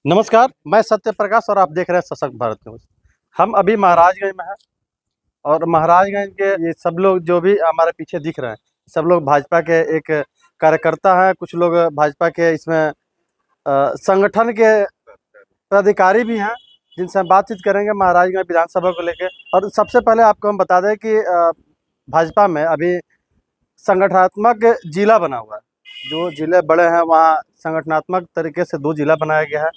नमस्कार, मैं सत्य प्रकाश और आप देख रहे हैं सशक्त भारत न्यूज़। हम अभी महाराजगंज में हैं और महाराजगंज के ये सब लोग जो भी हमारे पीछे दिख रहे हैं, सब लोग भाजपा के एक कार्यकर्ता हैं। कुछ लोग भाजपा के इसमें संगठन के पदाधिकारी भी हैं, जिनसे हम बातचीत करेंगे महाराजगंज विधानसभा को लेके। और सबसे पहले आपको हम बता दें कि भाजपा में अभी संगठनात्मक जिला बना हुआ है। जो जिले बड़े हैं वहाँ संगठनात्मक तरीके से 2 जिला बनाया गया है,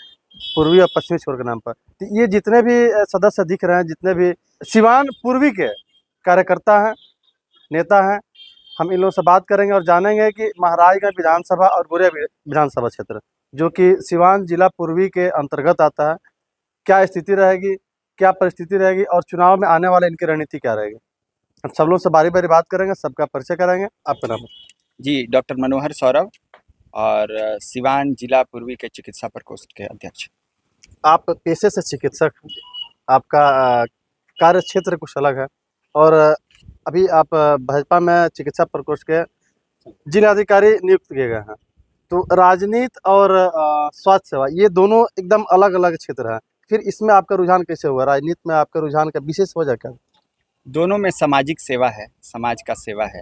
पूर्वी और पश्चिमी छोर के नाम पर। तो ये जितने भी सदस्य दिख रहे हैं, जितने भी सिवान पूर्वी के कार्यकर्ता हैं, नेता हैं, हम इन लोगों से बात करेंगे और जानेंगे कि महाराजगंज विधानसभा और गुरेया विधानसभा क्षेत्र, जो कि सिवान जिला पूर्वी के अंतर्गत आता है, क्या स्थिति रहेगी, क्या परिस्थिति रहेगी और चुनाव में आने वाले इनकी रणनीति क्या रहेगी। हम सब लोगों से बारी-बारी बात करेंगे, सबका परिचय कराएंगे। आपका नाम? जी, डॉक्टर मनोहर सौरभ और सिवान जिला पूर्वी के चिकित्सा प्रकोष्ठ के अध्यक्ष। आप पेशे से चिकित्सक हैं, आपका कार्य क्षेत्र कुछ अलग है और अभी आप भाजपा में चिकित्सा प्रकोष्ठ के जिलाधिकारी नियुक्त किए गए हैं। तो राजनीति और स्वास्थ्य सेवा ये दोनों एकदम अलग-अलग क्षेत्र हैं। फिर इसमें आपका रुझान कैसे हुआ? राजनीति में आपका रुझान का विशेष वजह क्या है? दोनों में सामाजिक सेवा है, समाज का सेवा है।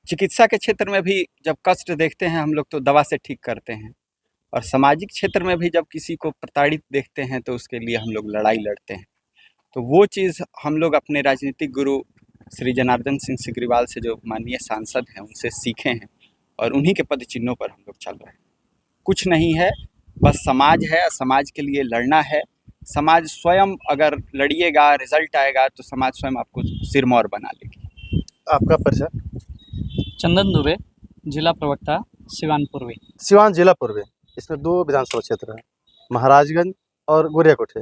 चिकित्सा के क्षेत्र में भी जब कष्ट देखते हैं हम लोग तो दवा से ठीक करते हैं, और सामाजिक क्षेत्र में भी जब किसी को प्रताड़ित देखते हैं तो उसके लिए हम लोग लड़ाई लड़ते हैं। तो वो चीज़ हम लोग अपने राजनीतिक गुरु श्री जनार्दन सिंह सिग्रीवाल से, जो माननीय सांसद हैं, उनसे सीखे हैं और उन्हीं के पद चिन्हों पर हम लोग चल रहे हैं। कुछ नहीं है, बस समाज है, समाज के लिए लड़ना है। समाज स्वयं अगर लड़िएगा, रिजल्ट आएगा तो समाज स्वयं आपको सिरमौर बना लेगी। आपका परिचय? चंदन दुबे, जिला प्रवक्ता, सिवान पूर्वी। सिवान जिला पूर्वी, इसमें 2 विधानसभा क्षेत्र हैं, महाराजगंज और गोरियाकोठी।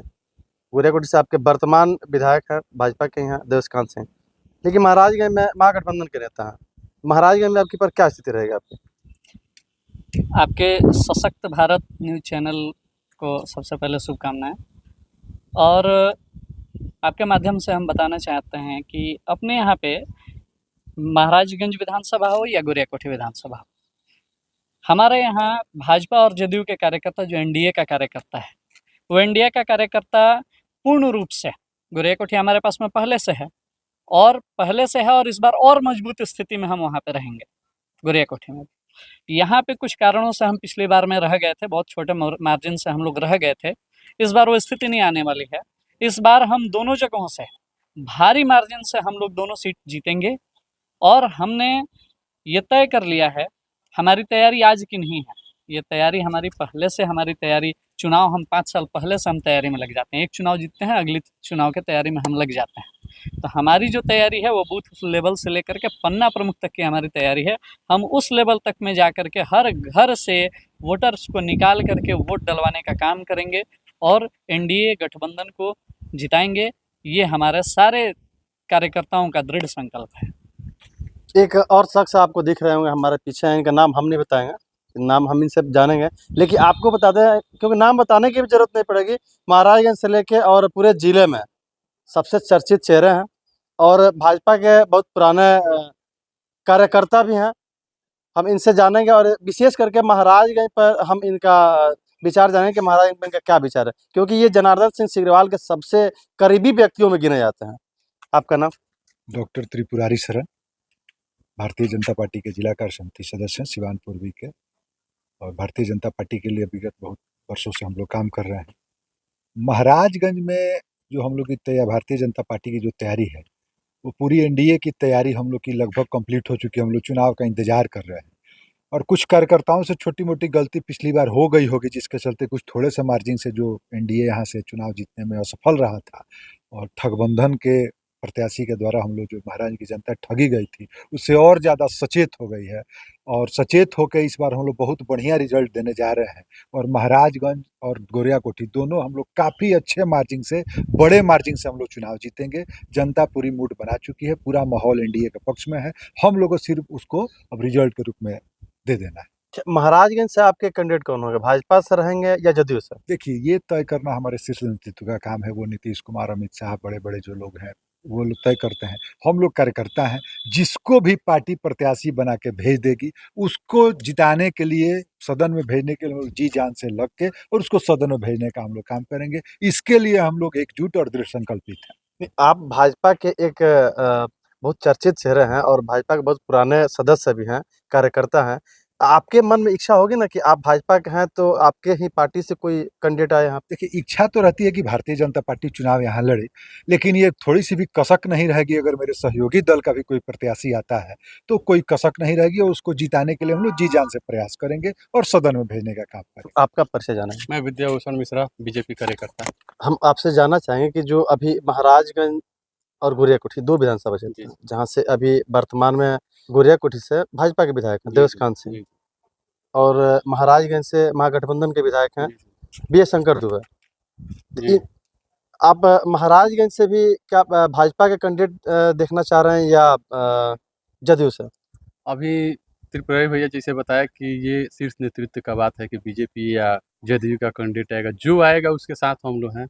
गोरियाकोठी से आपके वर्तमान विधायक हैं भाजपा के यहाँ देवस्कांत सिंह, लेकिन महाराजगंज में महागठबंधन के नेता हैं। महाराजगंज में आपकी पर क्या स्थिति रहेगी आपकी? आपके सशक्त भारत न्यूज़ चैनल को सबसे पहले शुभकामनाएं। और आपके माध्यम से हम बताना चाहते हैं कि अपने यहाँ पे महाराजगंज विधानसभा हो या गोरियाकोठी विधानसभा हो, हमारे यहाँ भाजपा और जदयू के कार्यकर्ता, जो एनडीए का कार्यकर्ता है, वो एनडीए का कार्यकर्ता पूर्ण रूप से गोरियाकोठी हमारे पास में पहले से है और इस बार और मजबूत स्थिति में हम वहाँ पे रहेंगे गोरियाकोठी में। यहाँ पे कुछ कारणों से हम पिछली बार में रह गए थे, बहुत छोटे मार्जिन से हम लोग रह गए थे। इस बार वो स्थिति नहीं आने वाली है। इस बार हम दोनों जगहों से भारी मार्जिन से हम लोग दोनों सीट जीतेंगे और हमने ये तय कर लिया है। हमारी तैयारी आज की नहीं है, ये तैयारी हमारी पहले से, हमारी तैयारी चुनाव हम 5 साल पहले से हम तैयारी में लग जाते हैं। एक चुनाव जीतते हैं, अगली चुनाव के तैयारी में हम लग जाते हैं। तो हमारी जो तैयारी है वो बूथ लेवल से लेकर के पन्ना प्रमुख तक की हमारी तैयारी है। हम उस लेवल तक में जा कर के हर घर से वोटर्स को निकाल करके वोट डलवाने का काम करेंगे और एनडीए गठबंधन को जिताएंगे। ये हमारे सारे कार्यकर्ताओं का दृढ़ संकल्प है। एक और शख्स आपको दिख रहे होंगे हमारे पीछे हैं, इनका नाम हम नहीं बताएंगे, नाम हम इनसे जानेंगे, लेकिन आपको बता दें क्योंकि नाम बताने की भी जरूरत नहीं पड़ेगी। महाराजगंज से लेके और पूरे जिले में सबसे चर्चित चेहरे हैं और भाजपा के बहुत पुराने कार्यकर्ता भी हैं। हम इनसे जानेंगे और विशेष करके महाराजगंज पर हम इनका विचार जानेंगे कि महाराजगंज में इनका क्या विचार है, क्योंकि ये जनार्दन सिंह सिग्रीवाल के सबसे करीबी व्यक्तियों में गिने जाते हैं। आपका नाम? डॉक्टर त्रिपुरारी शरण, भारतीय जनता पार्टी के जिला कार्य समिति सदस्य हैं सिवान पूर्वी के, और भारतीय जनता पार्टी के लिए विगत बहुत वर्षों से हम लोग काम कर रहे हैं। महाराजगंज में जो हम लोग की भारतीय जनता पार्टी की जो तैयारी है वो पूरी एनडीए की तैयारी हम लोग की लगभग कंप्लीट हो चुकी है। हम लोग चुनाव का इंतजार कर रहे हैं और कुछ कार्यकर्ताओं से छोटी मोटी गलती पिछली बार हो गई होगी, जिसके चलते कुछ थोड़े से मार्जिन से जो एनडीए यहाँ से चुनाव जीतने में असफल रहा था और ठगबंधन के प्रत्याशी के द्वारा हम लोग जो महाराज की जनता ठगी गई थी उससे और ज़्यादा सचेत हो गई है। और सचेत होकर इस बार हम लोग बहुत बढ़िया रिजल्ट देने जा रहे हैं और महाराजगंज और गोरियाकोठी दोनों हम लोग काफ़ी अच्छे मार्जिन से, बड़े मार्जिन से हम लोग चुनाव जीतेंगे। जनता पूरी मूड बना चुकी है, पूरा माहौल एनडीए के पक्ष में है। हम लोगों को सिर्फ उसको अब रिजल्ट के रूप में दे देना है। महाराजगंज से आपके कैंडिडेट कौन होंगे, भाजपा से रहेंगे या जदयू से? देखिए, ये तय करना हमारे शीर्ष नेतृत्व का काम है। वो नीतीश कुमार, अमित शाह, बड़े बड़े जो लोग हैं, वो लोग तय करते हैं। हम लोग कार्यकर्ता हैं, जिसको भी पार्टी प्रत्याशी बना के भेज देगी उसको जिताने के लिए, सदन में भेजने के लिए हम लोग जी जान से लग के और उसको सदन में भेजने का हम लोग काम करेंगे। इसके लिए हम लोग एकजुट और दृढ़ संकल्पित हैं। नहीं, आप भाजपा के एक बहुत चर्चित चेहरे हैं और भाजपा के बहुत पुराने सदस्य भी हैं, कार्यकर्ता हैं। आपके मन में इच्छा होगी ना कि आप भाजपा के हैं तो आपके ही पार्टी से कोई कैंडिडेट आए यहाँ पे? देखिए, इच्छा तो रहती है कि भारतीय जनता पार्टी चुनाव यहाँ लड़े, लेकिन ये थोड़ी सी भी कसक नहीं रहेगी। अगर मेरे सहयोगी दल का भी कोई प्रत्याशी आता है तो कोई कसक नहीं रहेगी और उसको जिताने के लिए हम लोग जी जान से प्रयास करेंगे और सदन में भेजने का काम करेंगे। आपका परिचय जाना है। मैं विद्याभूषण मिश्रा, बीजेपी कार्यकर्ता। हम आपसे जानना चाहेंगे कि जो अभी महाराजगंज और गुरियाकोठी 2 विधानसभा क्षेत्र हैं, जहाँ से अभी वर्तमान में गुरियाकोठी से भाजपा के विधायक हैं देवस्कांत सिंह, जी, और महाराजगंज से महागठबंधन के विधायक हैं जी, बी एस शंकर दुबे। तो जी। आप महाराजगंज से भी क्या भाजपा के कैंडिडेट देखना चाह रहे हैं या जदयू से? अभी त्रिपुरारी भैया जैसे बताया कि ये शीर्ष नेतृत्व का बात है कि बीजेपी या जदयू का कैंडिडेट आएगा, जो आएगा उसके साथ हम लोग हैं।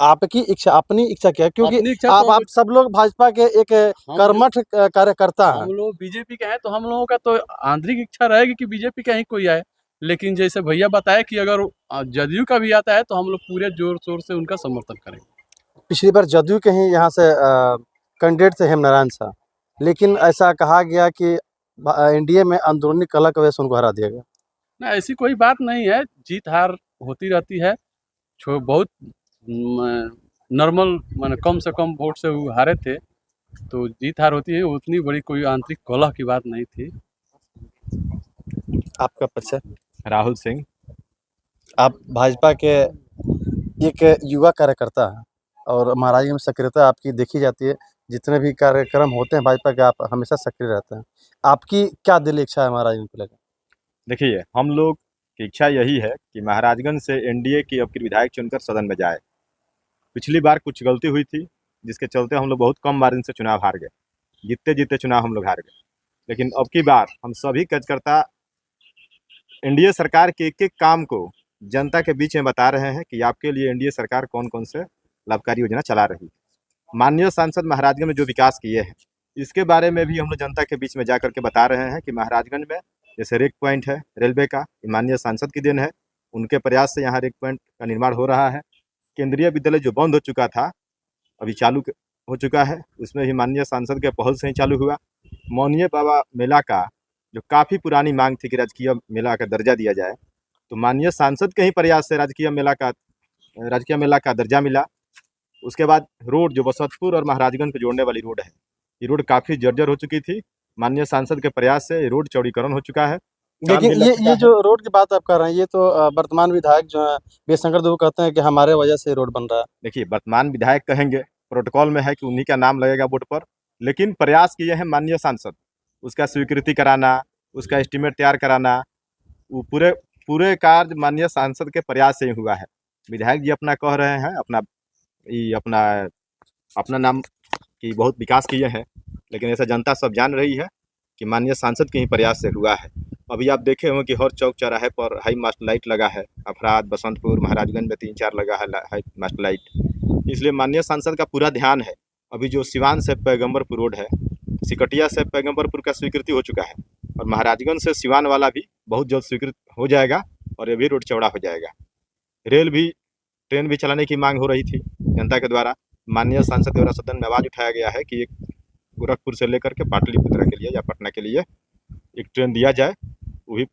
आपकी इच्छा, अपनी इच्छा क्या है? क्योंकि अपनी इच्छा तो आप सब लोग भाजपा के एक हम कर्मठ कार्यकर्ता हैं। हम लोग बीजेपी के हैं, तो हम लोगों का तो आंतरिक इच्छा रहेगी कि बीजेपी का ही कोई आए। लेकिन जैसे भैया बताया कि अगर जदयू का भी आता है तो हम लोग पूरे जोर शोर से उनका समर्थन करेंगे। पिछली बार जदयू के ही यहाँ से कैंडिडेट थे हेमनारायण शाह, लेकिन ऐसा कहा गया कि एनडीए में अंदरूनी कलह की वजह से उनको हरा दिया गया। ना, ऐसी कोई बात नहीं है, जीत हार होती रहती है। बहुत नॉर्मल, माने कम से कम वोट से वो हारे थे, तो जीत हार होती है। उतनी बड़ी कोई आंतरिक कलह की बात नहीं थी। आपका परिचय? राहुल सिंह। आप भाजपा के एक युवा कार्यकर्ता हैं और महाराजगंज में सक्रियता आपकी देखी जाती है। जितने भी कार्यक्रम होते हैं भाजपा के, आप हमेशा सक्रिय रहते हैं। आपकी क्या दिल इच्छा है महाराजगंज को लेकर? देखिए, हम लोग की इच्छा यही है कि महाराजगंज से एनडीए की अब की विधायक चुनकर सदन में जाए। पिछली बार कुछ गलती हुई थी, जिसके चलते हम लोग बहुत कम मार्जिन से चुनाव हार गए। जीतते जीतते चुनाव हम लोग हार गए। लेकिन अब की बार हम सभी कार्यकर्ता एनडीए सरकार के एक एक काम को जनता के बीच में बता रहे हैं कि आपके लिए एनडीए सरकार कौन कौन से लाभकारी योजना चला रही है। माननीय सांसद महाराजगंज में जो विकास किए हैं, इसके बारे में भी हम लोग जनता के बीच में जा करके बता रहे हैं कि महाराजगंज में जैसे रेक पॉइंट है रेलवे का, माननीय सांसद की देन है। उनके प्रयास से यहाँ रेक पॉइंट का निर्माण हो रहा है। केंद्रीय विद्यालय जो बंद हो चुका था, अभी चालू हो चुका है, उसमें भी माननीय सांसद के पहल से ही चालू हुआ। मौनिया बाबा मेला का जो काफ़ी पुरानी मांग थी कि राजकीय मेला का दर्जा दिया जाए, तो माननीय सांसद के ही प्रयास से राजकीय मेला का दर्जा मिला। उसके बाद रोड जो बसंतपुर और महाराजगंज को जोड़ने वाली रोड है, ये रोड काफ़ी जर्जर हो चुकी थी। माननीय सांसद के प्रयास से ये रोड चौड़ीकरण हो चुका है। लेकिन ये जो रोड की बात आप कर रहे हैं, ये तो वर्तमान विधायक जो है बी एस शंकर दुबे कहते हैं कि हमारे वजह से रोड बन रहा है। देखिए, वर्तमान विधायक कहेंगे, प्रोटोकॉल में है कि उन्हीं का नाम लगेगा बोर्ड पर, लेकिन प्रयास किए हैं माननीय सांसद, उसका स्वीकृति कराना, उसका एस्टीमेट तैयार कराना, वो पूरे कार्य माननीय सांसद के प्रयास से ही हुआ है। विधायक जी अपना कह रहे हैं, अपना नाम की बहुत विकास किए हैं, लेकिन ऐसा जनता सब जान रही है कि माननीय सांसद के ही प्रयास से हुआ है। अभी आप देखे होंगे कि हर चौक चौराहे पर हाई मास्ट लाइट लगा है। अफराद, बसंतपुर, महाराजगंज में 3-4 लगा है हाई मास्ट लाइट। इसलिए माननीय सांसद का पूरा ध्यान है। अभी जो सिवान से पैगम्बरपुर रोड है, सिकटिया से पैगम्बरपुर का स्वीकृति हो चुका है, और महाराजगंज से सिवान वाला भी बहुत जल्द स्वीकृत हो जाएगा और ये भी रोड चौड़ा हो जाएगा। ट्रेन भी चलाने की मांग हो रही थी जनता के द्वारा। माननीय सांसद द्वारा सदन में आवाज़ उठाया गया है कि एक गोरखपुर से लेकर के पाटलिपुत्र के लिए या पटना के लिए एक ट्रेन दिया जाए, वो भी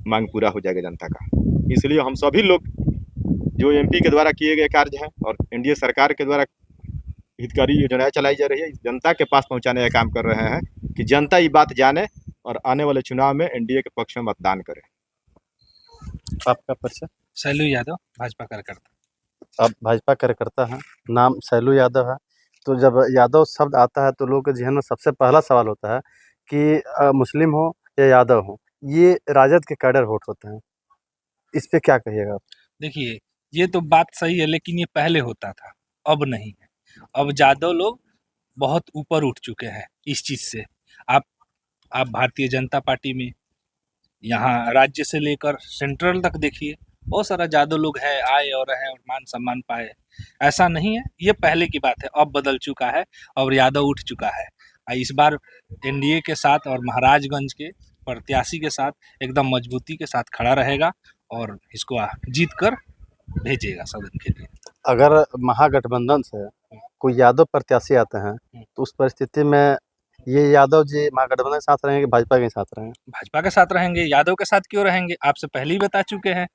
मांग पूरा हो जाएगा जनता का। इसलिए हम सभी लोग जो एमपी के द्वारा किए गए कार्य हैं और एनडीए सरकार के द्वारा हितकारी योजनाएं चलाई जा रही है, जनता के पास पहुंचाने का काम कर रहे हैं कि जनता ये बात जाने और आने वाले चुनाव में एनडीए के पक्ष में मतदान करे। आपका परिचय? शैलू यादव, भाजपा कार्यकर्ता। आप भाजपा कार्यकर्ता हैं, नाम शैलू यादव है। तो जब यादव शब्द आता है तो लोगों के जहन में सबसे पहला सवाल होता है कि मुस्लिम हो या यादव हो, ये राजद के कैडर वोट होते हैं। इस पे क्या कहिएगा आप? देखिए, ये तो बात सही है, लेकिन ये पहले होता था, अब नहीं है। अब यादव लोग बहुत ऊपर उठ चुके हैं इस चीज़ से। आप भारतीय जनता पार्टी में यहाँ राज्य से लेकर सेंट्रल तक देखिए, बहुत सारा यादव लोग है, आए और रहे और मान सम्मान पाए। ऐसा नहीं है, ये पहले की बात है, अब बदल चुका है और यादव उठ चुका है। इस बार एनडीए के साथ और महाराजगंज के प्रत्याशी के साथ एकदम मजबूती के साथ खड़ा रहेगा और इसको जीत कर भेजेगा सदन के लिए। अगर महागठबंधन से कोई यादव प्रत्याशी आते हैं तो उस परिस्थिति में ये यादव जी महागठबंधन के साथ रहेंगे, भाजपा के साथ रहेंगे? भाजपा के साथ रहेंगे, यादव के साथ क्यों रहेंगे? आपसे पहले ही बता चुके हैं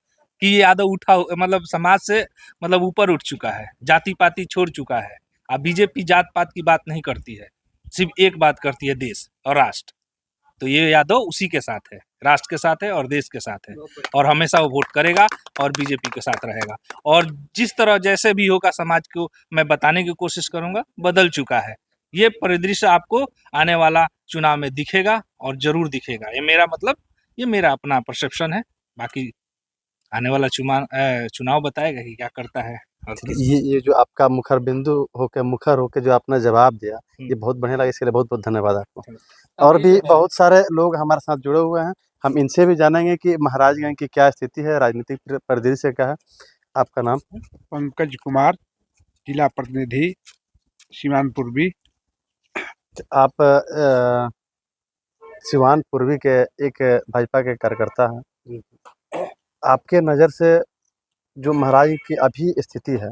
कि ये यादव उठा मतलब समाज से मतलब ऊपर उठ चुका है, जाति पाति छोड़ चुका है। अब बीजेपी जात पात की बात नहीं करती है, सिर्फ एक बात करती है, देश और राष्ट्र। तो ये यादव उसी के साथ है, राष्ट्र के साथ है और देश के साथ है, और हमेशा वो वोट करेगा और बीजेपी के साथ रहेगा। और जिस तरह जैसे भी होगा समाज को मैं बताने की कोशिश करूंगा, बदल चुका है। ये परिदृश्य आपको आने वाला चुनाव में दिखेगा और जरूर दिखेगा। ये मेरा मतलब, ये मेरा अपना परसेप्शन है। बाकी आने वाला चुनाव बताएगा कि क्या करता है। और ये जो आपका मुखर होके जो आपने जवाब दिया, ये बहुत बढ़िया लगा। इसके लिए बहुत बहुत धन्यवाद आपको। और भी बहुत सारे लोग हमारे साथ जुड़े हुए हैं, हम इनसे भी जानेंगे कि महाराजगंज की क्या स्थिति है, राजनीतिक परिदृश्य क्या है। आपका नाम? पंकज कुमार, जिला प्रतिनिधि सीवान पूर्वी। आप सिवान पूर्वी के एक भाजपा के कार्यकर्ता हैं। आपके नज़र से जो महाराज की अभी स्थिति है,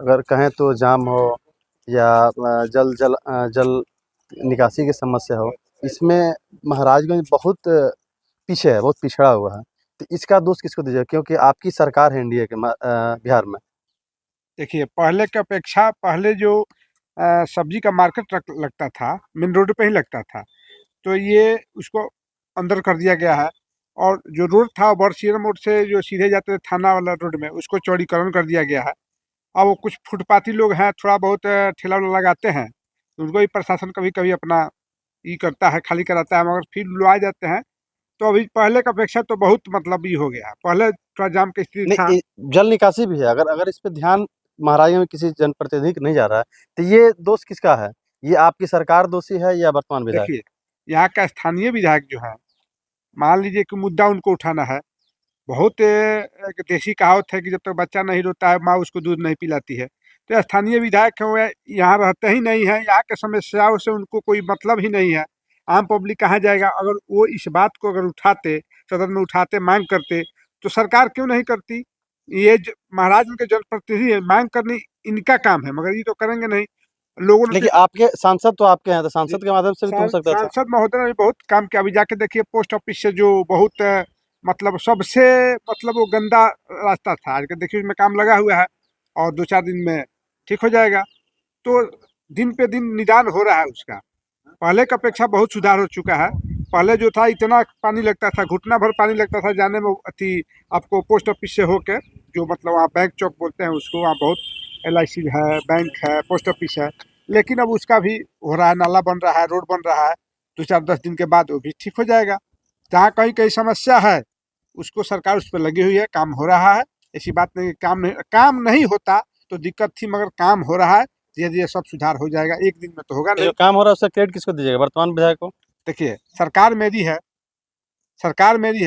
अगर कहें तो जाम हो या जल निकासी की समस्या हो, इसमें महाराजगंज बहुत पीछे है, बहुत पिछड़ा हुआ है। तो इसका दोष किसको दीजिएगा, क्योंकि आपकी सरकार है एनडीए के बिहार में? देखिए, पहले की अपेक्षा पहले जो सब्जी का मार्केट लगता था, मेन रोड पे ही लगता था, तो ये उसको अंदर कर दिया गया है। और जो रोड था बरसीरम रोड से जो सीधे जाते थे थाना वाला रोड में, उसको चौड़ीकरण कर दिया गया है। अब वो कुछ फुटपाथी लोग हैं, थोड़ा बहुत ठेला वाला लगाते हैं, तो उनको भी प्रशासन कभी कभी अपना ये करता है, खाली कराता है, मगर फिर लोग आ जाते हैं। तो अभी पहले की अपेक्षा तो बहुत मतलब ये हो गया है। पहले थोड़ा जाम की स्थिति था। जल निकासी भी है, अगर इस पे ध्यान महाराजगंज में किसी जनप्रतिनिधि का नहीं जा रहा है, तो ये दोष किसका है? ये आपकी सरकार दोषी है या वर्तमान विधायक? देखिए, यहाँ का स्थानीय विधायक जो है, मान लीजिए कि मुद्दा उनको उठाना है। बहुत एक देसी कहावत है कि जब तक बच्चा नहीं रोता है, माँ उसको दूध नहीं पिलाती है। तो स्थानीय विधायक है, वह यहाँ रहते ही नहीं है, यहाँ के समस्याओं से उनको कोई मतलब ही नहीं है। आम पब्लिक कहाँ जाएगा? अगर वो इस बात को अगर उठाते, सदन में उठाते, मांग करते, तो सरकार क्यों नहीं करती? ये महाराजगंज के जनप्रतिनिधि है, मांग करनी इनका काम है, मगर ये तो करेंगे नहीं। लोगों ने लेकिन आपके सांसद तो आपके हैं, तो सांसद के माध्यम से भी तो हो सकता था। सांसद महोदय ने बहुत काम किया। अभी जाके देखिए, पोस्ट ऑफिस से जो बहुत मतलब सबसे मतलब वो गंदा रास्ता था, आज के देखिए उसमें काम लगा हुआ है और 2-4 दिन में ठीक हो जाएगा। तो दिन पे दिन निदान हो रहा है उसका। पहले की अपेक्षा बहुत सुधार हो चुका है। पहले जो था इतना पानी लगता था, घुटना भर पानी लगता था जाने में, अति आपको पोस्ट ऑफिस से होकर जो मतलब वहाँ बैंक चौक बोलते हैं उसको, वहाँ बहुत LIC है, बैंक है, पोस्ट ऑफिस है। लेकिन अब उसका भी हो रहा है, नाला बन रहा है, रोड बन रहा है। 2-4-10 दिन के बाद वो भी ठीक हो जाएगा। जहाँ कहीं कहीं समस्या है, उसको सरकार उस पर लगी हुई है, काम हो रहा है। ऐसी बात नहीं काम नहीं होता तो दिक्कत थी, मगर काम हो रहा है। धीरे धीरे सब सुधार हो जाएगा, एक दिन में तो होगा नहीं। जो काम हो रहा है उसका क्रेडिट किसको दीजिएगा, वर्तमान विधायक को? देखिए, सरकार मेरी है,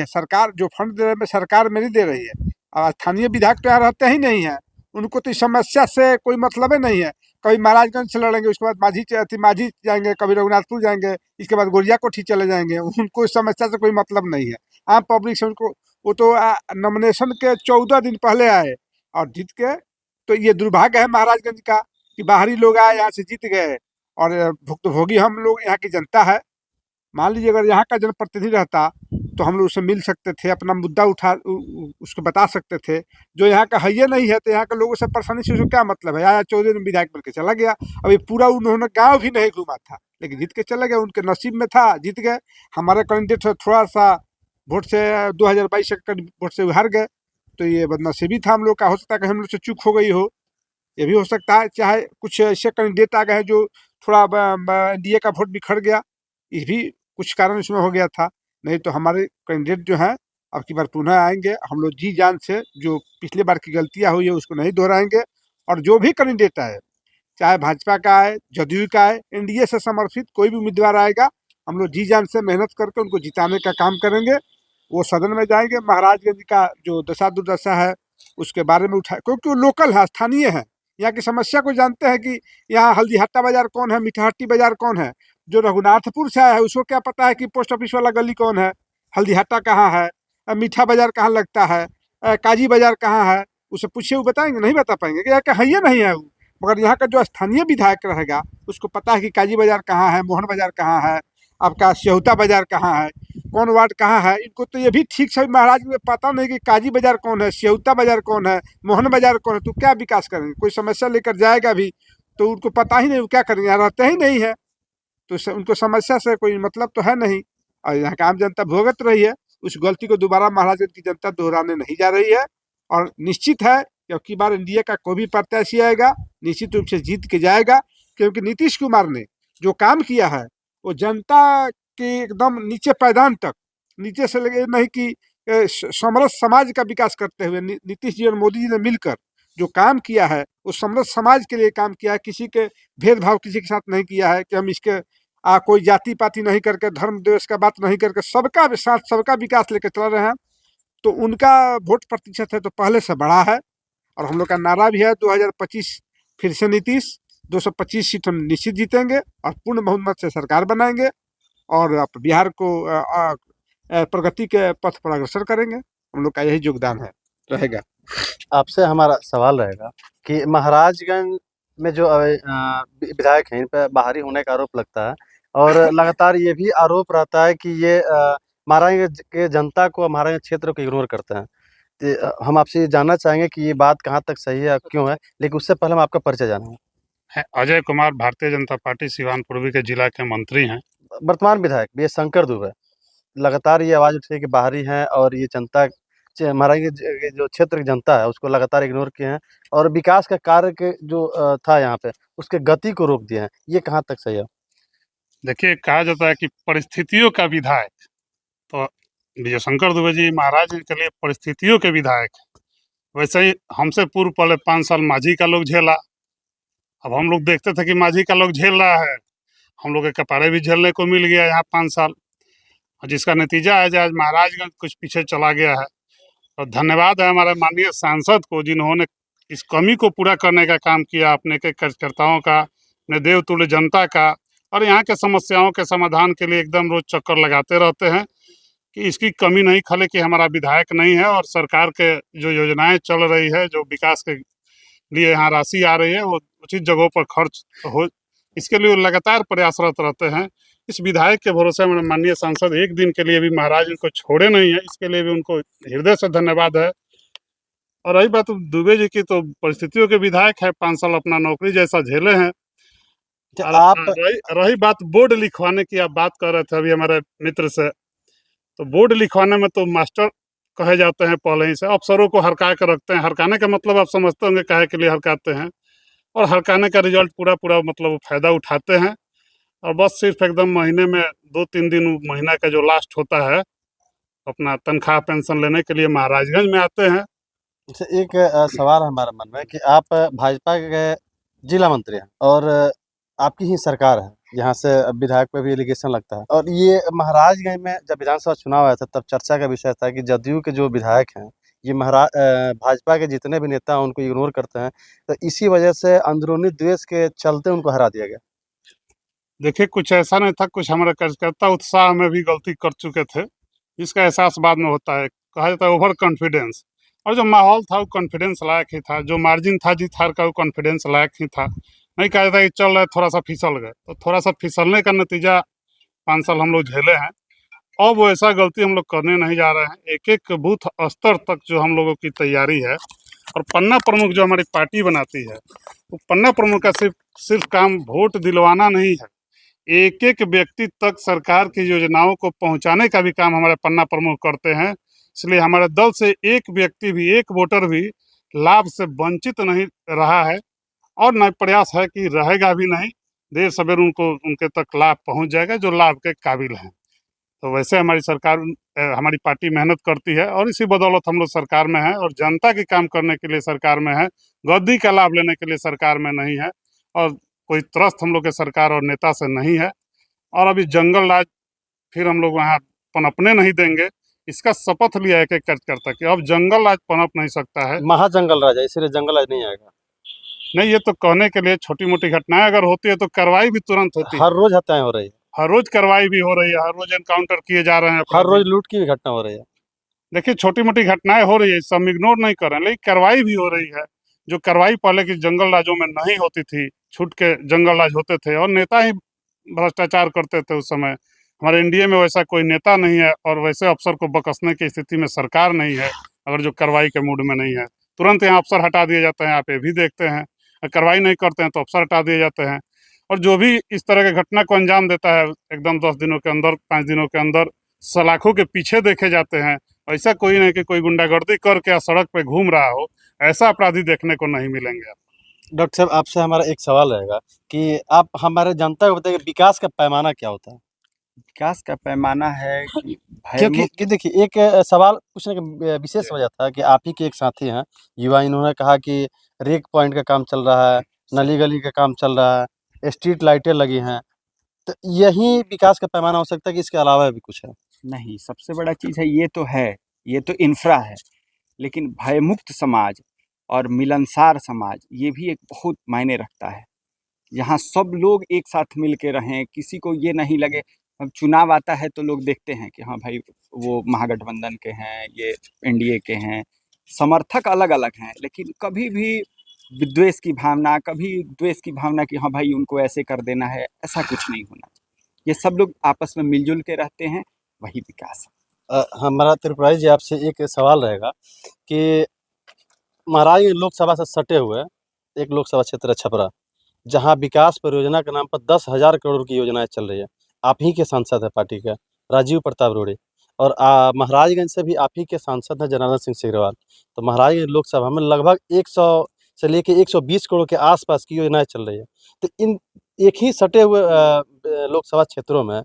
सरकार जो फंड दे रही है सरकार मेरी दे रही है। और स्थानीय विधायक तो यहाँ रहते ही नहीं है, उनको तो इस समस्या से कोई मतलब ही नहीं है। कभी महाराजगंज से लड़ेंगे, उसके बाद माझी जाएंगे, कभी रघुनाथपुर जाएंगे, इसके बाद गोरिया कोठी चले जाएंगे। उनको इस समस्या से कोई मतलब नहीं है। आम पब्लिक से उनको, वो तो नॉमिनेशन के 14 दिन पहले आए और जीत के। तो ये दुर्भाग्य है महाराजगंज का कि बाहरी लोग आए, यहाँ से जीत गए, और भुक्तभोगी हम लोग, यहाँ की जनता है। मान लीजिए अगर यहाँ का जनप्रतिनिधि रहता तो हम लोग उससे मिल सकते थे, अपना मुद्दा उठा उसको बता सकते थे। जो यहाँ का है नहीं है, तो यहाँ के लोगों से परेशानी से उसको क्या मतलब है? आया 14 दिन विधायक बन के चला गया। अभी पूरा उन्होंने गांव भी नहीं घूमा था, लेकिन जीत के चले गए। उनके नसीब में था, जीत गए। हमारे कैंडिडेट थोड़ा सा वोट से 2022 के वोट से हार गए, तो ये बदनसीबी था हम लोग का। हो सकता है कि हम लोग से चूक हो गई हो, ये भी हो सकता है। चाहे कुछ ऐसे कैंडिडेट आ गए हैं जो थोड़ा NDA का वोट बिखर गया, ये भी कुछ कारण इसमें हो गया था। नहीं तो हमारे कैंडिडेट जो हैं अब की बार पुनः आएंगे। हम लोग जी जान से जो पिछले बार की गलतियां हुई है उसको नहीं दोहराएंगे। और जो भी कैंडिडेट आए, चाहे भाजपा का आए, जदयू का आए, NDA से समर्थित कोई भी उम्मीदवार आएगा, हम लोग जी जान से मेहनत करके उनको जिताने का काम करेंगे। वो सदन में जाएंगे, महाराजगंज का जो दशा दुर्दशा है उसके बारे में उठाए, क्योंकि वो लोकल है, स्थानीय है, यहाँ की समस्या को जानते हैं कि यहाँ हल्दीहट्टा बाजार कौन है, मीठाहट्टी बाजार कौन है। जो रघुनाथपुर से आया है उसको क्या पता है कि पोस्ट ऑफिस वाला गली कौन है, हल्दीहट्टा कहाँ है, मीठा बाजार कहाँ लगता है, काजी बाजार कहाँ है, उसे पूछिए, वो बताएंगे, नहीं बता पाएंगे, यहाँ का है ही नहीं है वो। मगर यहाँ का जो स्थानीय विधायक रहेगा उसको पता है कि काजी बाजार कहाँ है, मोहन बाजार कहाँ है, आपका स्यहुता बाजार कहाँ है, कौन वार्ड कहाँ है। इनको तो ये भी ठीक से महाराज में पता नहीं कि काजी बाजार कौन है, स्यहुता बाजार कौन है, मोहन बाजार कौन है। तो क्या विकास करेंगे, कोई समस्या लेकर जाएगा भी तो उनको पता ही नहीं, वो क्या करेंगे, यहाँ रहते ही नहीं है, तो उनको समस्या से कोई मतलब तो है नहीं। और यहाँ की आम जनता भुगत रही है, उस गलती को दोबारा महाराजगंज की जनता दोहराने नहीं जा रही है। और निश्चित है कि अब की बार एनडीए का कोई भी प्रत्याशी आएगा निश्चित रूप से जीत के जाएगा, क्योंकि नीतीश कुमार ने जो काम किया है वो जनता के एकदम नीचे पैदान तक, नीचे से लगे नहीं कि समरस समाज का विकास करते हुए नीतीश जी और मोदी जी ने मिलकर जो काम किया है वो समरस समाज के लिए काम किया है। किसी के भेदभाव किसी के साथ नहीं किया है कि हम इसके कोई जाति पाति नहीं करके, धर्म देश का बात नहीं करके, सबका साथ सबका विकास लेकर चल रहे हैं। तो उनका वोट प्रतिशत है तो पहले से बढ़ा है। और हम लोग का नारा भी है 2025 फिर से नीतीश, 225 सीट हम निश्चित जीतेंगे और पूर्ण बहुमत से सरकार बनाएंगे और बिहार को प्रगति के पथ पर अग्रसर करेंगे। हम लोग का यही योगदान है रहेगा। आपसे हमारा सवाल रहेगा कि महाराजगंज में जो विधायक हैं इन पर बाहरी होने का आरोप लगता है और लगातार ये भी आरोप रहता है कि ये महाराजगंज के जनता को, महाराजगंज क्षेत्र को इग्नोर करते हैं। तो हम आपसे ये जानना चाहेंगे कि ये बात कहाँ तक सही है, क्यों है, लेकिन उससे पहले हम आपका परिचय जानेंगे। है अजय कुमार, भारतीय जनता पार्टी सिवान पूर्वी के जिला के मंत्री हैं। वर्तमान विधायक बी एस शंकर दुबे लगातार ये आवाज़ उठी है कि बाहरी हैं और ये जनता महाराजगंज के जो क्षेत्र की जनता है उसको लगातार इग्नोर किए हैं और विकास का कार्य के जो था यहाँ पे उसके गति को रोक दिए हैं। ये कहाँ तक सही है? देखिए, कहा जाता है कि परिस्थितियों का विधायक, तो विजय शंकर दुबे जी महाराजगंज के लिए परिस्थितियों के विधायक। वैसे ही हमसे पूर्व पहले 5 साल मांझी का लोग झेला। अब हम लोग देखते थे कि मांझी का लोग झेल रहा है, हम लोग के कपारे भी झेलने को मिल गया यहाँ 5 साल, और जिसका नतीजा है आज महाराजगंज कुछ पीछे चला गया है। और धन्यवाद है हमारे माननीय सांसद को, जिन्होंने इस कमी को पूरा करने का काम किया, अपने के कार्यकर्ताओं का, अपने देवतुल्य जनता का, और यहाँ के समस्याओं के समाधान के लिए एकदम रोज चक्कर लगाते रहते हैं कि इसकी कमी नहीं खले कि हमारा विधायक नहीं है। और सरकार के जो योजनाएं चल रही है, जो विकास के लिए यहाँ राशि आ रही है, वो उचित जगहों पर खर्च हो, इसके लिए लगातार प्रयासरत रहते हैं। इस विधायक के भरोसे में माननीय सांसद एक दिन के लिए भी महाराज को छोड़े नहीं है, इसके लिए भी उनको हृदय से धन्यवाद है। और रही बात दुबे जी की, तो परिस्थितियों के विधायक है, 5 साल अपना नौकरी जैसा झेले हैं। आप रही बात बोर्ड लिखवाने की, आप बात कर रहे थे अभी हमारे मित्र से, तो बोर्ड लिखवाने में तो मास्टर कहे जाते हैं पहले ही से, अफसरों को हरका के रखते हैं। हरकाने का मतलब आप समझते होंगे काहे के लिए हरकाते हैं, और हरकाने का रिजल्ट पूरा मतलब फ़ायदा उठाते हैं। और बस सिर्फ एकदम महीने में 2-3 दिन महीना का जो लास्ट होता है, अपना तनख्वाह पेंशन लेने के लिए महाराजगंज में आते हैं। एक सवाल हमारे मन में कि आप भाजपा के जिला मंत्री हैं और आपकी ही सरकार है, यहाँ से विधायक पे भी एलिगेशन लगता है। और ये महाराजगंज में जब विधानसभा चुनाव आया था तब चर्चा का विषय था कि जदयू के जो विधायक हैं ये भाजपा के जितने भी नेता हैं उनको इग्नोर करते हैं, तो इसी वजह से अंदरूनी द्वेष के चलते उनको हरा दिया गया। देखिए, कुछ ऐसा नहीं था, कुछ हमारे कार्यकर्ता उत्साह में भी गलती कर चुके थे, इसका एहसास बाद में होता है। कहा जाता है ओवर कॉन्फिडेंस, और जो माहौल था वो कॉन्फिडेंस लायक ही था, जो मार्जिन था जीत हार का वो कॉन्फिडेंस लायक ही था। नहीं कहा जाता कि चल रहा है, थोड़ा सा फिसल गए, तो थोड़ा सा फिसलने का नतीजा 5 साल हम लोग झेले हैं। और वो ऐसा गलती हम लोग करने नहीं जा रहे हैं। एक एक बूथ स्तर तक जो हम लोगों की तैयारी है, और पन्ना प्रमुख जो हमारी पार्टी बनाती है, वो पन्ना प्रमुख का सिर्फ काम वोट दिलवाना नहीं है, एक एक व्यक्ति तक सरकार की योजनाओं को पहुंचाने का भी काम हमारे पन्ना प्रमुख करते हैं। इसलिए हमारे दल से एक व्यक्ति भी, एक वोटर भी लाभ से वंचित नहीं रहा है, और न प्रयास है कि रहेगा भी नहीं। देर सवेर उनके तक लाभ पहुंच जाएगा जो लाभ के काबिल हैं। तो वैसे हमारी सरकार, हमारी पार्टी मेहनत करती है, और इसी बदौलत हम लोग सरकार में हैं, और जनता के काम करने के लिए सरकार में है, गद्दी का लाभ लेने के लिए सरकार में नहीं है, और कोई त्रस्त हम लोग के सरकार और नेता से नहीं है। और अभी जंगल राज फिर हम लोग वहाँ पनपने नहीं देंगे। इसका शपथ लिया है एक कार्यकर्ता कि अब जंगल राज पनप नहीं सकता है। महाजंगल राज है, इसलिए जंगल राज नहीं आएगा। नहीं, ये तो कहने के लिए छोटी मोटी घटनाएं अगर होती है तो कार्रवाई भी तुरंत होती है। हर रोज हत्याएं हो रही है, हर रोज कार्रवाई भी हो रही है, हर रोज एनकाउंटर किए जा रहे हैं हर अपराधी। रोज लूट की भी घटना हो रही है। देखिए, छोटी मोटी घटनाएं हो रही है, सब इग्नोर नहीं कर रहे हैं, लेकिन कार्रवाई भी हो रही है। जो कार्रवाई पहले की जंगल राजों में नहीं होती थी, छूट के जंगल राज होते थे और नेता ही भ्रष्टाचार करते थे उस समय। हमारे इंडिया में वैसा कोई नेता नहीं है और वैसे अफसर को बकसने की स्थिति में सरकार नहीं है। अगर जो कार्रवाई के मूड में नहीं है, तुरंत यहाँ अफसर हटा दिए जाते हैं। आप ये भी देखते हैं, कार्रवाई नहीं करते हैं तो अफसर हटा दिए जाते हैं। और जो भी इस तरह के घटना को अंजाम देता है, एकदम 10 दिनों के अंदर, 5 दिनों के अंदर सलाखों के पीछे देखे जाते हैं। ऐसा कोई नहीं कि कोई गुंडागर्दी करके सड़क पे घूम रहा हो, ऐसा अपराधी देखने को नहीं मिलेंगे। डॉक्टर साहब, आपसे हमारा एक सवाल रहेगा कि आप हमारे जनता को बताइए विकास का पैमाना क्या होता है? विकास का पैमाना है कि क्योंकि कि देखिए एक सवाल पूछने की विशेष वजह था कि आप ही के एक साथी हैं युवा, इन्होंने कहा कि रेक पॉइंट का काम चल रहा है, नली गली का काम चल रहा है, स्ट्रीट लाइटें लगी हैं, तो यही विकास का पैमाना हो सकता है कि इसके अलावा भी कुछ है? नहीं, सबसे बड़ा चीज़ है, ये तो इंफ्रा है, लेकिन भयमुक्त समाज और मिलनसार समाज ये भी एक बहुत मायने रखता है। यहाँ सब लोग एक साथ मिल के रहें, किसी को ये नहीं लगे। अब चुनाव आता है तो लोग देखते हैं कि हाँ भाई, वो महागठबंधन के हैं, ये एनडीए के हैं, समर्थक अलग अलग हैं, लेकिन कभी भी विद्वेष की भावना, कभी द्वेष की भावना कि हाँ भाई उनको ऐसे कर देना है, ऐसा कुछ नहीं होना चाहिए। ये सब लोग आपस में मिलजुल के रहते हैं, वही विकास है। हमारा त्रिपुरारी जी आपसे एक सवाल रहेगा कि महाराज लोकसभा से सटे हुए एक लोकसभा क्षेत्र है छपरा, जहाँ विकास परियोजना के नाम पर 10,000 करोड़ की योजनाएं चल रही है। आप ही के सांसद है पार्टी के राजीव प्रताप रूढ़ी, और महाराजगंज से भी आप ही के सांसद हैं जनार्दन सिंह सिग्रीवाल। तो महाराजगंज लोकसभा में लगभग 100 से लेके 120 करोड़ के आसपास की योजनाएं चल रही है। तो इन एक ही सटे हुए लोकसभा क्षेत्रों में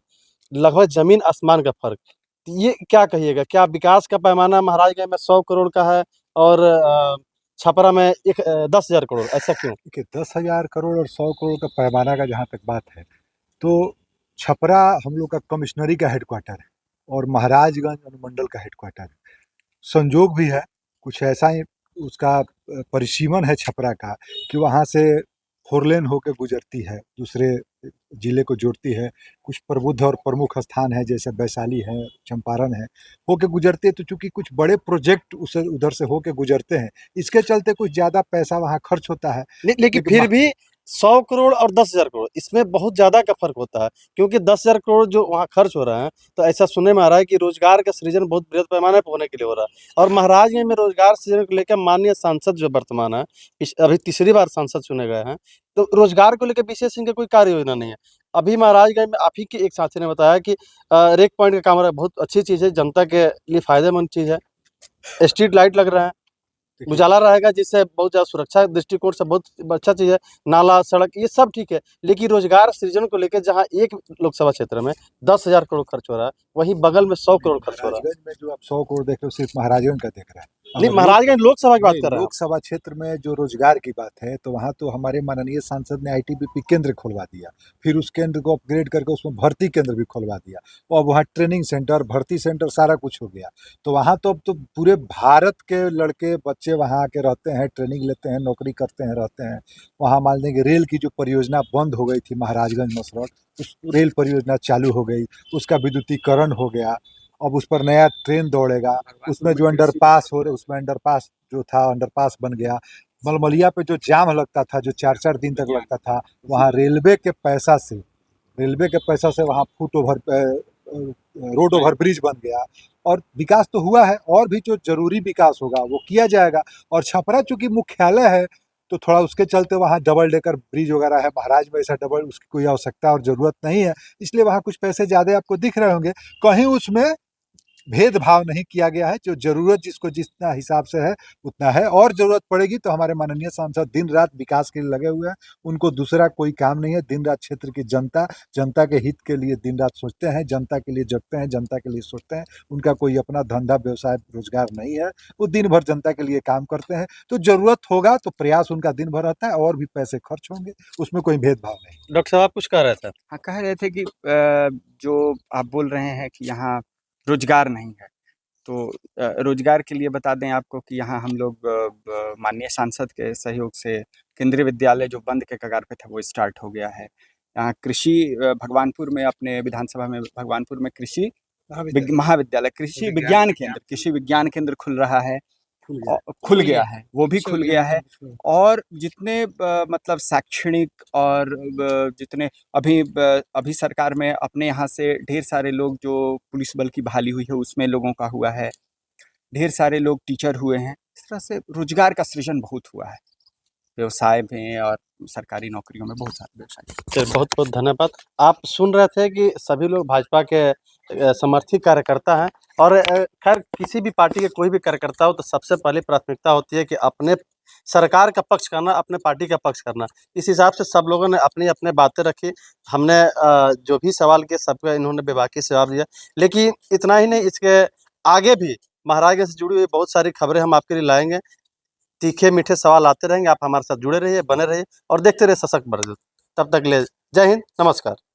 लगभग जमीन आसमान का फर्क। ये क्या कहिएगा, क्या विकास का पैमाना महाराजगंज में 100 करोड़ का है और छपरा में 10,000 करोड़, ऐसा क्यों? देखिए, 10,000 करोड़ और 100 करोड़ का पैमाना का जहाँ तक बात है, तो छपरा हम लोग का कमिश्नरी का हेडक्वार्टर है और महाराजगंज अनुमंडल का हेडक्वार्टर है। संजोग भी है, कुछ ऐसा ही उसका परिसीमन है छपरा का कि वहाँ से 4 लेन होकर गुजरती है, दूसरे जिले को जोड़ती है। कुछ प्रबुद्ध और प्रमुख स्थान है जैसे वैशाली है, चंपारण है, होके गुजरती है। तो चूंकि कुछ बड़े प्रोजेक्ट उसे उधर से होके गुजरते हैं, इसके चलते कुछ ज़्यादा पैसा वहाँ खर्च होता है। लेकिन फिर भी 100 करोड़ और 10,000 करोड़ इसमें बहुत ज़्यादा का फर्क होता है, क्योंकि 10,000 करोड़ जो वहाँ खर्च हो रहा है, तो ऐसा सुनने में आ रहा है कि रोजगार का सृजन बहुत बृहद पैमाने पर होने के लिए हो रहा है। और महाराजगंज में रोजगार सृजन को लेकर माननीय सांसद जो वर्तमान है, अभी तीसरी बार सांसद चुने गए हैं, तो रोजगार को लेकर विशेष इनका कोई कार्य योजना नहीं है। अभी महाराजगंज में आप ही के एक साथी ने बताया कि रेक पॉइंट का काम हो रहा है, बहुत अच्छी चीज़ है, जनता के लिए फायदेमंद चीज़ है। स्ट्रीट लाइट लग रहा है, उजाला रहेगा, जिससे बहुत ज़्यादा सुरक्षा दृष्टिकोण से बहुत अच्छा चीज़ है। नाला, सड़क, ये सब ठीक है, लेकिन रोजगार सृजन को लेकर जहाँ एक लोकसभा क्षेत्र में 10,000 करोड़ खर्च हो रहा है, वहीं बगल में 100 करोड़ खर्च हो रहा है। महाराजगंज में जो आप 100 करोड़ देख रहे हो, सिर्फ महाराजगंज का देख रहे हैं। नहीं, महाराजगंज लोकसभा की बात कर रहा है। लोकसभा क्षेत्र में जो रोजगार की बात है, तो वहाँ तो हमारे माननीय सांसद ने आईटीबीपी केंद्र खुलवा दिया, फिर उस केंद्र को अपग्रेड करके उसमें भर्ती केंद्र भी खुलवा दिया, और वहाँ ट्रेनिंग सेंटर, भर्ती सेंटर, सारा कुछ हो गया। तो वहाँ तो अब तो पूरे भारत के लड़के बच्चे वहाँ आके रहते हैं, ट्रेनिंग लेते हैं, नौकरी करते हैं, रहते हैं। वहाँ मान लेंगे रेल की जो परियोजना बंद हो गई थी महाराजगंज मसरत, उस रेल परियोजना चालू हो गई, उसका विद्युतीकरण हो गया। अब उस पर नया ट्रेन दौड़ेगा, उसमें जो अंडरपास हो रहे, उसमें अंडरपास जो था अंडरपास बन गया। मलमलिया पे जो जाम लगता था, जो 4-4 दिन तक लगता था, वहाँ रेलवे के पैसा से वहाँ रोड ओवर ब्रिज बन गया। और विकास तो हुआ है, और भी जो जरूरी विकास होगा वो किया जाएगा। और छपरा चूंकि मुख्यालय है, तो थोड़ा उसके चलते वहाँ डबल डेकर ब्रिज वगैरह है। महाराज में ऐसा डबल उसकी कोई आवश्यकता और ज़रूरत नहीं है, इसलिए वहाँ कुछ पैसे ज़्यादा आपको दिख रहे होंगे। कहीं उसमें भेदभाव नहीं किया गया है, जो ज़रूरत जिसको जितना हिसाब से है उतना है। और ज़रूरत पड़ेगी तो हमारे माननीय सांसद दिन रात विकास के लिए लगे हुए हैं, उनको दूसरा कोई काम नहीं है। दिन रात क्षेत्र की जनता के हित के लिए दिन रात सोचते हैं, जनता के लिए जगते हैं, जनता के लिए सोचते हैं। उनका कोई अपना धंधा व्यवसाय रोजगार नहीं है, वो दिन भर जनता के लिए काम करते हैं। तो ज़रूरत होगा तो प्रयास उनका दिन भर रहता है, और भी पैसे खर्च होंगे, उसमें कोई भेदभाव नहीं। डॉक्टर साहब, आप कुछ कह रहे थे? हाँ, कह रहे थे कि जो आप बोल रहे हैं कि यहाँ रोजगार नहीं है, तो रोजगार के लिए बता दें आपको कि यहाँ हम लोग माननीय सांसद के सहयोग से केंद्रीय विद्यालय जो बंद के कगार पे था वो स्टार्ट हो गया है। यहाँ कृषि भगवानपुर में, अपने विधानसभा में भगवानपुर में कृषि महाविद्यालय, कृषि विज्ञान केंद्र खुल रहा है, खुल गया है, वो भी खुल गया है। और जितने मतलब शैक्षणिक और जितने अभी सरकार में अपने यहाँ से ढेर सारे लोग, जो पुलिस बल की बहाली हुई है उसमें लोगों का हुआ है, ढेर सारे लोग टीचर हुए हैं। इस तरह से रोजगार का सृजन बहुत हुआ है, व्यवसाय में और सरकारी नौकरियों में बहुत सारे व्यवसाय। चलिए, बहुत बहुत धन्यवाद। आप सुन रहे थे कि सभी लोग भाजपा के समर्थी कार्यकर्ता हैं, और खैर किसी भी पार्टी के कोई भी कार्यकर्ता हो तो सबसे पहले प्राथमिकता होती है कि अपने सरकार का पक्ष करना, अपने पार्टी का पक्ष करना। इस हिसाब से सब लोगों ने अपनी अपनी बातें रखी। हमने जो भी सवाल किए सबका इन्होंने बेबाकी से जवाब दिया। लेकिन इतना ही नहीं, इसके आगे भी महाराजगंज से जुड़ी हुई बहुत सारी खबरें हम आपके लिए लाएंगे। तीखे मीठे सवाल आते रहेंगे। आप हमारे साथ जुड़े रहिए, बने रहिए और देखते रहिए सशक्त भारत। तब तक ले जय हिंद, नमस्कार।